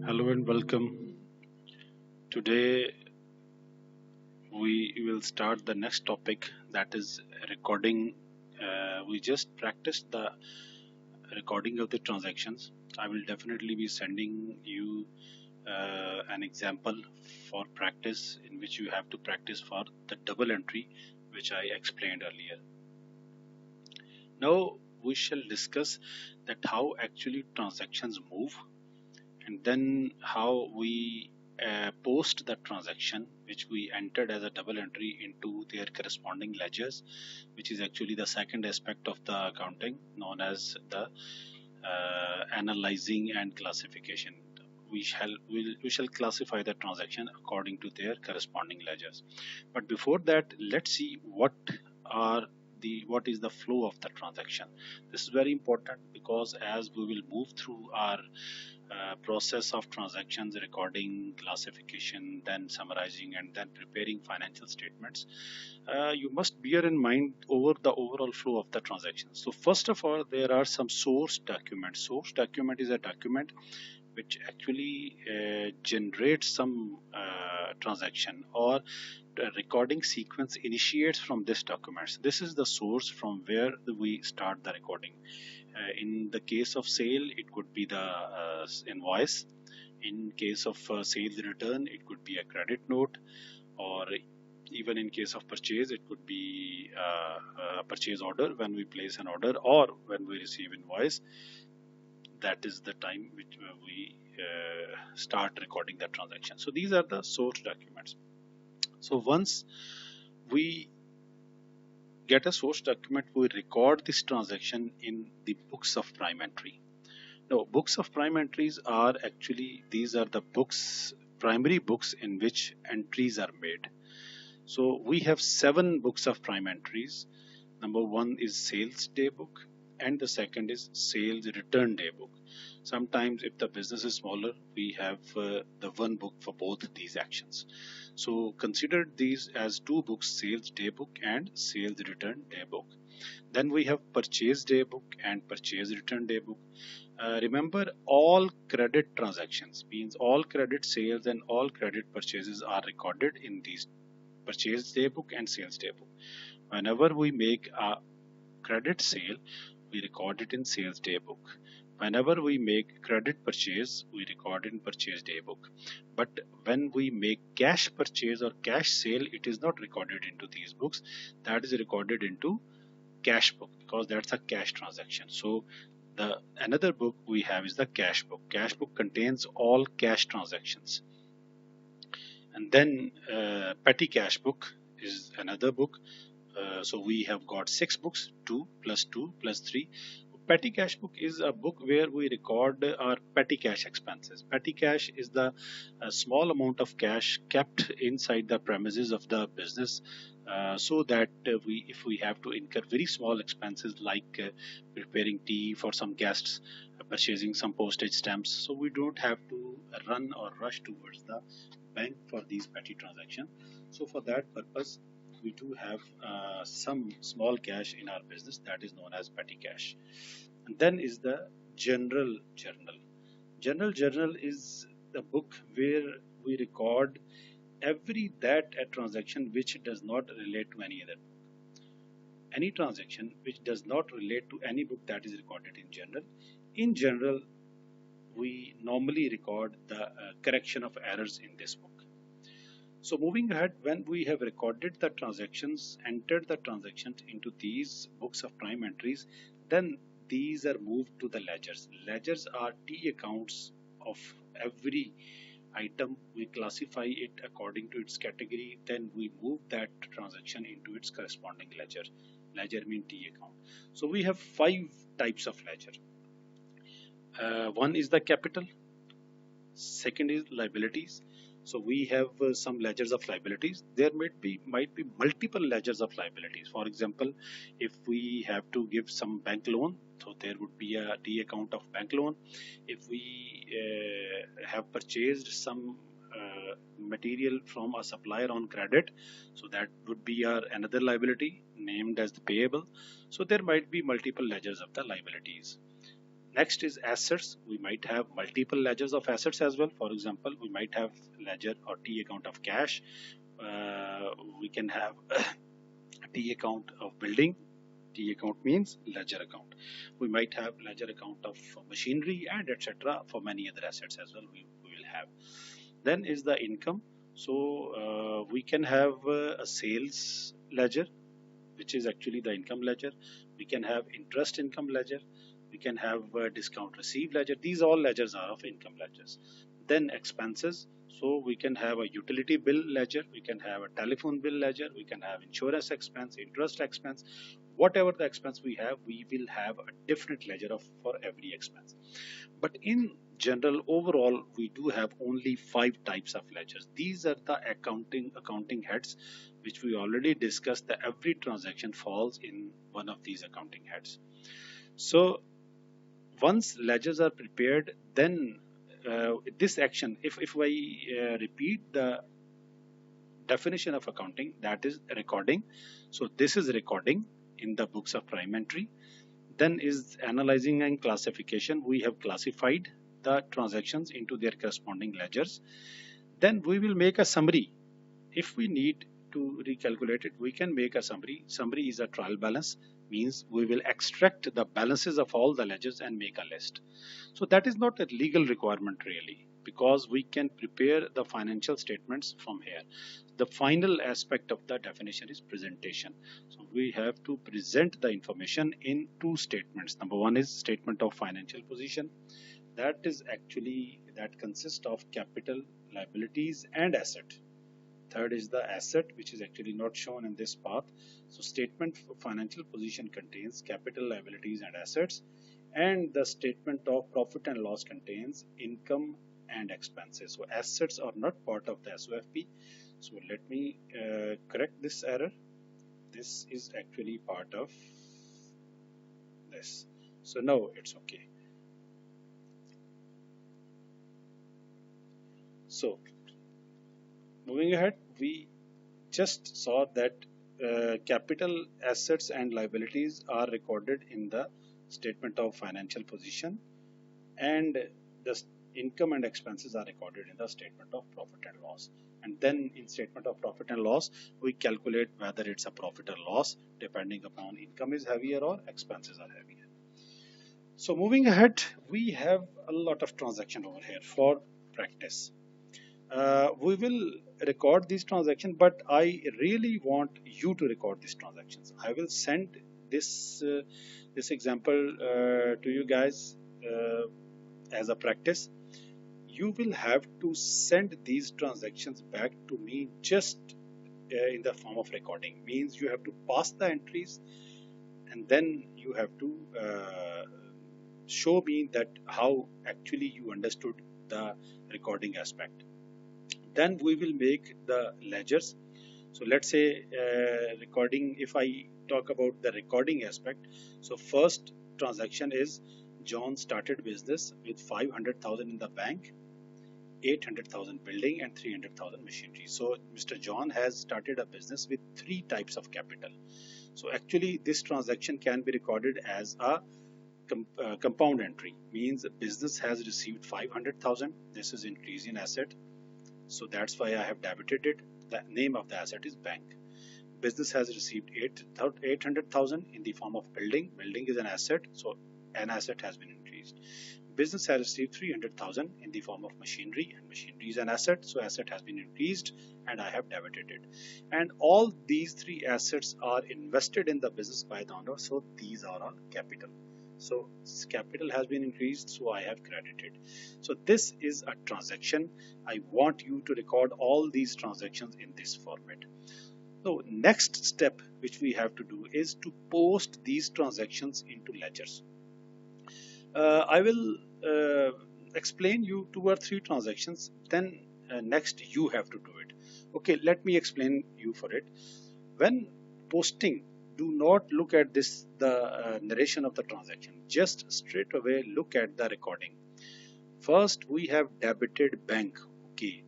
Hello and welcome. Today we will start the next topic, that is recording. We just practiced the recording of the transactions. I will definitely be sending you an example for practice in which you have to practice for the double entry which I explained earlier. Now we shall discuss that how actually transactions move, and then how we post the transaction which we entered as a double entry into their corresponding ledgers, which is actually the second aspect of the accounting known as the analyzing and classification. We shall classify the transaction according to their corresponding ledgers. But before that, let's see are what is the flow of the transaction. This is very important because as we will move through our process of transactions, recording, classification, then summarizing, and then preparing financial statements, you must bear in mind over the overall flow of the transaction. So first of all, there are some source documents. Source document is a document which actually generates some transaction, or the recording sequence initiates from this document. This is the source from where we start the recording. In the case of sale, it could be the invoice. In case of sales return, it could be a credit note, or even in case of purchase, it could be a purchase order when we place an order, or when we receive invoice. That is the time which we start recording the transaction. So these are the source documents. So once we get a source document, we record this transaction in the books of prime entry. Now, books of prime entries are actually, these are the books, primary books in which entries are made. So we have 7 books of prime entries. Number 1 is sales day book, and the second is sales return day book. Sometimes if the business is smaller, we have the one book for both these actions. So consider these as 2 books, sales day book and sales return day book. Then we have purchase day book and purchase return day book. Remember, all credit transactions, means all credit sales and all credit purchases are recorded in these purchase day book and sales day book. Whenever we make a credit sale, we record it in sales day book. Whenever we make credit purchase, we record in purchase day book. But when we make cash purchase or cash sale, it is not recorded into these books. That is recorded into cash book, because that's a cash transaction. So the another book we have is the cash book. Cash book contains all cash transactions. And then petty cash book is another book. So we have got 6 books, 2 plus 2 plus 3. Petty cash book is a book where we record our petty cash expenses. Petty cash is the small amount of cash kept inside the premises of the business, so that if we have to incur very small expenses like preparing tea for some guests, purchasing some postage stamps, so we don't have to run or rush towards the bank for these petty transactions. So for that purpose, we do have some small cash in our business, that is known as petty cash. And then is the general journal. General journal is the book where we record every that a transaction which does not relate to any other book. Any transaction which does not relate to any book, that is recorded in general. In general, we normally record the correction of errors in this book. So moving ahead, when we have recorded the transactions, entered the transactions into these books of prime entries, then these are moved to the ledgers. Ledgers are T accounts of every item. We classify it according to its category, then we move that transaction into its corresponding ledger. Ledger means T account. So we have 5 types of ledger. One is the capital, second is liabilities. So we have some ledgers of liabilities. There might be multiple ledgers of liabilities. For example, if we have to give some bank loan, so there would be a D account of bank loan. If we have purchased some material from a supplier on credit, so that would be another liability named as the payable. So there might be multiple ledgers of the liabilities. Next is assets. We might have multiple ledgers of assets as well. For example, we might have ledger or T account of cash. We can have a T account of building. T account means ledger account. We might have ledger account of machinery and etc. for many other assets as well. We will have. Then is the income. So we can have a sales ledger, which is actually the income ledger. We can have interest income ledger. We can have discount received ledger. These all ledgers are of income ledgers. Then expenses. So we can have a utility bill ledger. We can have a telephone bill ledger. We can have insurance expense, interest expense. Whatever the expense we have, we will have a different ledger of for every expense. But in general, overall, we do have only 5 types of ledgers. These are the accounting heads, which we already discussed, that every transaction falls in one of these accounting heads. So once ledgers are prepared, then this action, if I repeat the definition of accounting, that is recording. So this is recording in the books of prime entry. Then is analyzing and classification. We have classified the transactions into their corresponding ledgers. Then we will make a summary. If we need to recalculate it, we can make a summary. Summary is a trial balance, means we will extract the balances of all the ledgers and make a list. So that is not a legal requirement really, because we can prepare the financial statements from here. The final aspect of the definition is presentation. So we have to present the information in 2 statements. Number 1 is statement of financial position. That consists of capital, liabilities and asset. Third is the asset, which is actually not shown in this path. So statement for financial position contains capital, liabilities and assets, and the statement of profit and loss contains income and expenses. So assets are not part of the SOFP. So let me correct this error. This is actually part of this. So now it's okay. So moving ahead, we just saw that capital, assets and liabilities are recorded in the statement of financial position, and the income and expenses are recorded in the statement of profit and loss. And then in statement of profit and loss, we calculate whether it's a profit or loss depending upon income is heavier or expenses are heavier. So moving ahead, we have a lot of transaction over here for practice. We will record these transactions, but I really want you to record these transactions. I will send this example to you guys as a practice. You will have to send these transactions back to me just in the form of recording. Means you have to pass the entries, and then you have to show me that how actually you understood the recording aspect. Then we will make the ledgers. So let's say recording, if I talk about the recording aspect. So first transaction is John started business with 500,000 in the bank, 800,000 building and 300,000 machinery. So Mr. John has started a business with 3 types of capital. So actually this transaction can be recorded as a compound entry, means business has received 500,000. This is increase in asset. So that's why I have debited it. The name of the asset is bank. Business has received 800,000 in the form of building. Building is an asset, so an asset has been increased. Business has received 300,000 in the form of machinery, and machinery is an asset, so asset has been increased and I have debited it. And all these 3 assets are invested in the business by the owner, so these are all capital. So capital has been increased, so I have credited. So this is a transaction. I want you to record all these transactions in this format. So next step which we have to do is to post these transactions into ledgers. I will explain you 2 or 3 transactions, then next you have to do it. Okay, let me explain you for it. When posting, do not look at this the narration of the transaction. Just straight away look at the recording. First we have debited bank. Okay,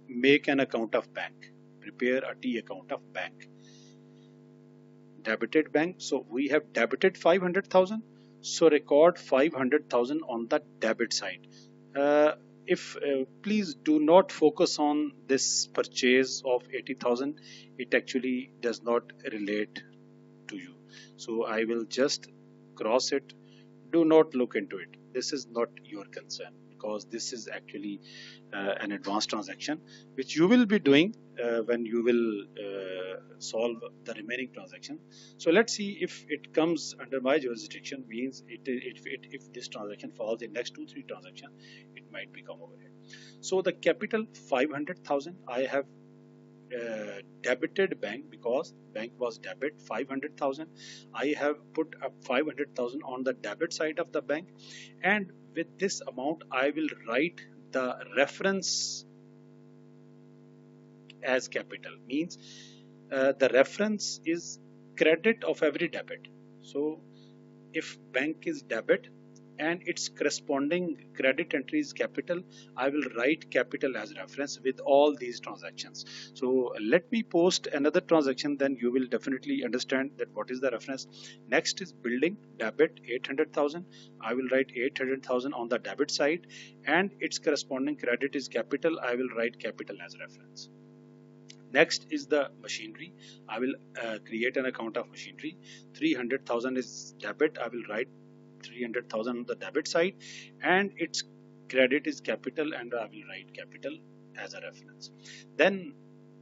make an account of bank. Prepare a T account of bank. Debited bank. So we have debited 500,000. So record 500,000 on the debit side. uh, if Please do not focus on this purchase of 80,000. It actually does not relate to you, so I will just cross it. Do not look into it. This is not your concern, because this is actually an advanced transaction which you will be doing when you will solve the remaining transaction. So let's see if it comes under my jurisdiction. Means if this transaction falls in next 2 3 transaction, it might become overhead. So the capital 500,000 I have debited bank, because bank was debit 500,000. I have put up 500,000 on the debit side of the bank, and with this amount I will write the reference as capital. Means the reference is credit of every debit. So if bank is debit and its corresponding credit entry is capital, I will write capital as reference with all these transactions. So let me post another transaction, then you will definitely understand that what is the reference. Next is building, debit 800,000. I will write 800,000 on the debit side, and its corresponding credit is capital. I will write capital as reference. Next is the machinery. I will create an account of machinery. 300,000 is debit. I will write 300,000 on the debit side, and its credit is capital, and I will write capital as a reference. Then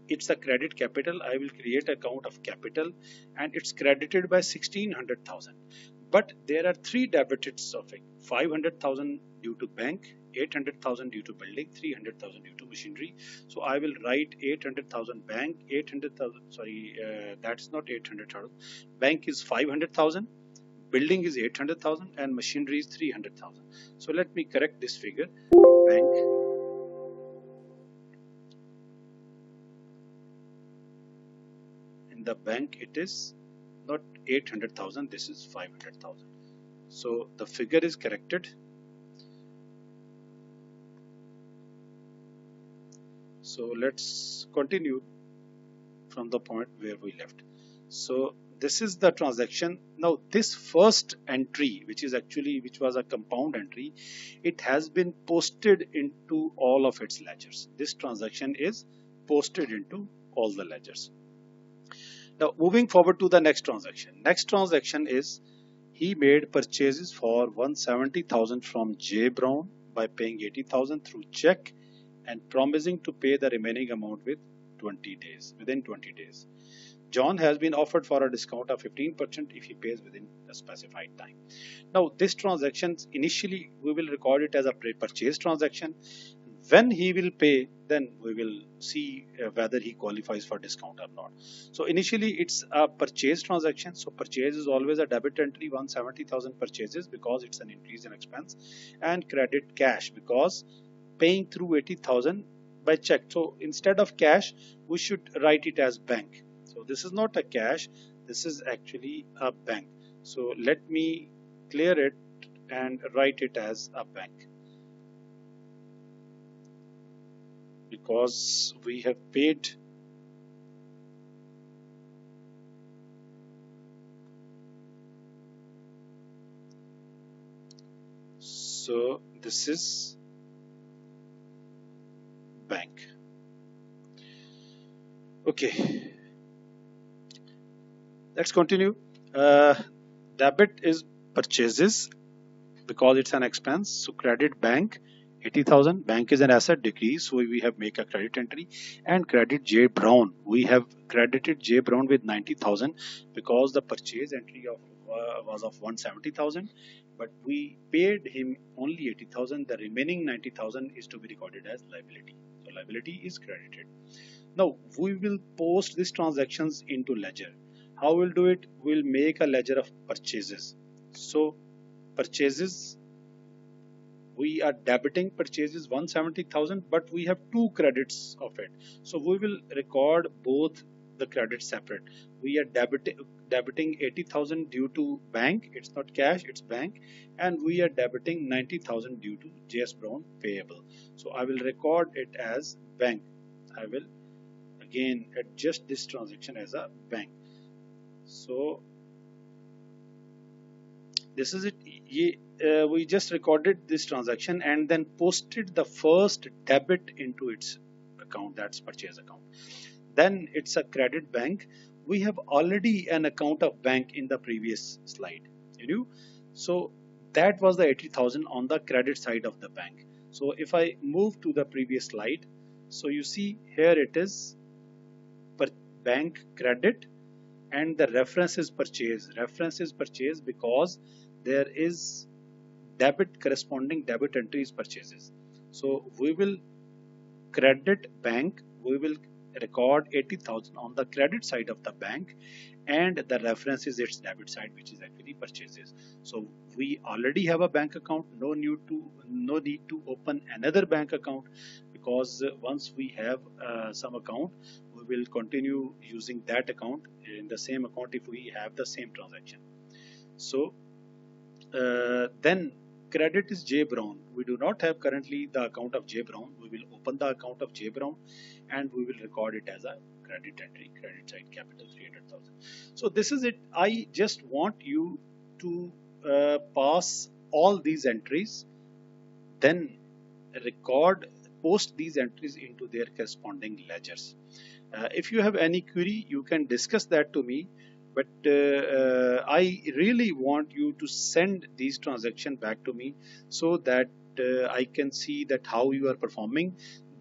it's a credit capital. I will create account of capital, and it's credited by 1600,000. But there are three debits of it: 500,000 due to bank, 800,000 due to building, 300,000 due to machinery. So I will write 800,000 bank, 800,000. Sorry, that's not 800,000. Bank is 500,000. Building is 800,000 and machinery is 300,000. So let me correct this figure. Bank, in the bank it is not 800,000, this is 500,000. So the figure is corrected. So let's continue from the point where we left. So this is the transaction. Now this first entry, which was a compound entry, it has been posted into all of its ledgers. This transaction is posted into all the ledgers. Now moving forward to the next transaction. Next transaction is he made purchases for 170,000 from J Brown by paying 80,000 through check and promising to pay the remaining amount within 20 days. John has been offered for a discount of 15% if he pays within a specified time. Now this transaction, initially we will record it as a purchase transaction. When he will pay, then we will see whether he qualifies for discount or not. So initially it's a purchase transaction. So purchase is always a debit entry, 170,000 purchases, because it's an increase in expense, and credit cash because paying through 80,000 by check. So instead of cash, we should write it as bank. So this is not a cash, this is actually a bank. So let me clear it and write it as a bank, because we have paid so this is bank. Okay, let's continue. Debit is purchases because it's an expense. So credit bank 80,000. Bank is an asset decrease, so we have make a credit entry. And credit J Brown, we have credited J Brown with 90,000 because the purchase entry of was of 170,000, but we paid him only 80,000. The remaining 90,000 is to be recorded as liability. So liability is credited. Now we will post these transactions into ledger. How we'll do it? We'll make a ledger of purchases. So purchases, we are debiting purchases 170,000, but we have two credits of it. So we will record both the credits separate. We are debiting 80,000 due to bank. It's not cash, it's bank. And we are debiting 90,000 due to JS Brown payable. So I will record it as bank. I will again adjust this transaction as a bank. So this is it. we just recorded this transaction and then posted the first debit into its account, that's purchase account. Then it's a credit bank. We have already an account of bank in the previous slide, you know. So that was the 80,000 on the credit side of the bank. So if I move to the previous slide, so you see here it is per bank credit, and the reference is purchase. Reference is purchase because there is debit, corresponding debit entries purchases. So we will credit bank, we will record 80,000 on the credit side of the bank, and the reference is its debit side, which is actually purchases. So we already have a bank account, no need to open another bank account, because once we have some account, we will continue using that account in the same account if we have the same transaction. So then credit is J Brown. We do not have currently the account of J Brown. We will open the account of J Brown and we will record it as a credit entry, credit side capital 300,000. So this is it. I just want you to pass all these entries, then post these entries into their corresponding ledgers. If you have any query, you can discuss that to me, but I really want you to send these transactions back to me so that I can see that how you are performing.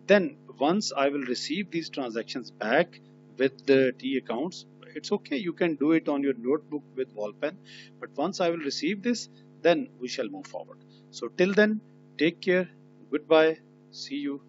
Then once I will receive these transactions back with the T accounts, it's okay, you can do it on your notebook with ball pen, but once I will receive this, then we shall move forward. So till then, take care, goodbye, see you.